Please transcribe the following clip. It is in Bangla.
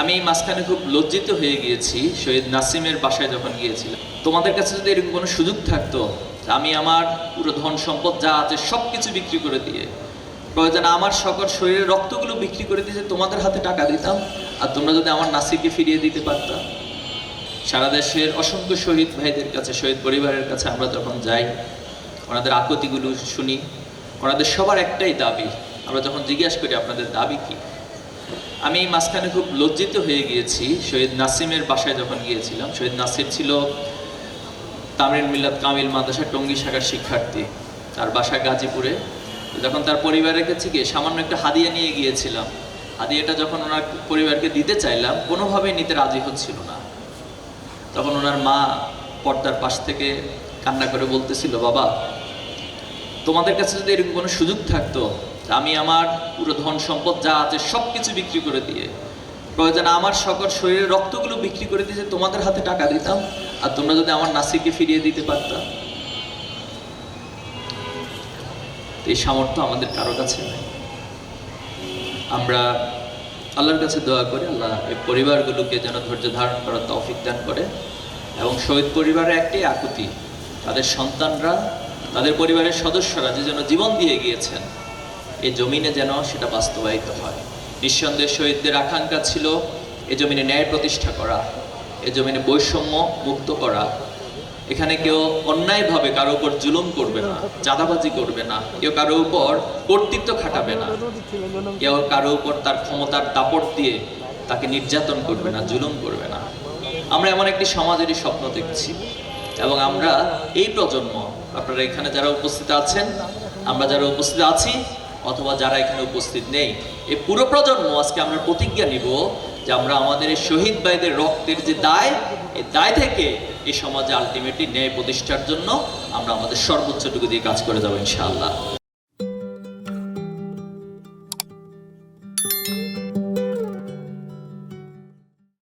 আমি মাঝখানে খুব লজ্জিত হয়ে গিয়েছি শহীদ নাসিমের বাসায় যখন গিয়েছিলাম। তোমাদের কাছে যদি এরকম কোনো সুযোগ থাকতো, আমি আমার পুরো ধন সম্পদ যা আছে সব কিছু বিক্রি করে দিয়ে, প্রয়োজন আমার সকল শরীরের রক্তগুলো বিক্রি করে দিয়ে তোমাদের হাতে টাকা দিতাম, আর তোমরা যদি আমার নাসিরকে ফিরিয়ে দিতে পারতাম। সারা দেশের অসংখ্য শহীদ ভাইদের কাছে, শহীদ পরিবারের কাছে আমরা যখন যাই, ওনাদের আকুতিগুলো শুনি, ওনাদের সবার একটাই দাবি। আমরা যখন জিজ্ঞাসা করি আপনাদের দাবি কি, আমি মাঝখানে খুব লজ্জিত হয়ে গিয়েছি শহীদ নাসিমের বাসায় যখন গিয়েছিলাম। শহীদ নাসির ছিল তামরিন মিল্লাত কামিল মাদ্রাসা টঙ্গী শাখার শিক্ষার্থী, তার বাসা গাজীপুরে। যখন তার পরিবারের কাছে গিয়ে সামান্য একটা হাদিয়া নিয়ে গিয়েছিলাম, হাদিয়াটা যখন ওনার পরিবারকে দিতে চাইলাম, কোনোভাবেই নিতে রাজি হচ্ছিল না। তখন ওনার মা পর্দার পাশ থেকে কান্না করে বলতেছিল, বাবা, তোমাদের কাছে যদি এরকম কোনো সুযোগ থাকতো, আমি আমার পুরো ধন সম্পদ যা আছে সব কিছু বিক্রি করে দিয়ে, প্রয়োজন আমার সকল শরীরের রক্তগুলো বিক্রি করে দিয়ে তোমাদের হাতে টাকা দিতাম, আর তোমরা যদি আমার নাসিরকে ফিরিয়ে দিতে পারতাম। এই সামর্থ্য আমাদের কারো কাছে নেই। আমরা আল্লাহর কাছে দোয়া করি, আল্লাহ এই পরিবারগুলোকে যেন ধৈর্য ধারণ করার তৌফিক দান করে। এবং শহীদ পরিবারের একটাই আকুতি, তাদের সন্তানরা, তাদের পরিবারের সদস্যরা যে যেন জীবন দিয়ে গিয়েছেন, এই জমিনে যেন সেটা বাস্তবায়িত হয়। নিঃসন্দেহে শহীদদের আকাঙ্ক্ষা ছিল এই জমিনে ন্যায় প্রতিষ্ঠা করা, এই জমিনে বৈষম্য মুক্ত করা। এখানে কেউ অন্যায়ভাবে কারো উপর জুলুম করবে না, চাঁদাবাজি করবে না, কেউ কারো উপর কর্তৃত্ব খাটাবে না, কেউ কারো উপর তার ক্ষমতার দাপট দিয়ে তাকে নির্যাতন করবে না, জুলুম করবে না। আমরা এমন একটি সমাজেরই স্বপ্ন দেখছি, এবং আমরা এই প্রজন্ম, আপনারা এখানে যারা উপস্থিত আছেন, আমরা যারা উপস্থিত আছি, অথবা যারা এখানে উপস্থিত নেই, এই পুরো প্রজন্ম আজকে আমরা প্রতিজ্ঞা নিব যে আমরা আমাদের এই শহীদ ভাইদের রক্তের যে দায়, এই দায় থেকে এই সমাজে আলটিমেটলি ন্যায় প্রতিষ্ঠার জন্য আমরা আমাদের সর্বোচ্চটুকু দিয়ে কাজ করে যাবো ইনশাআল্লাহ।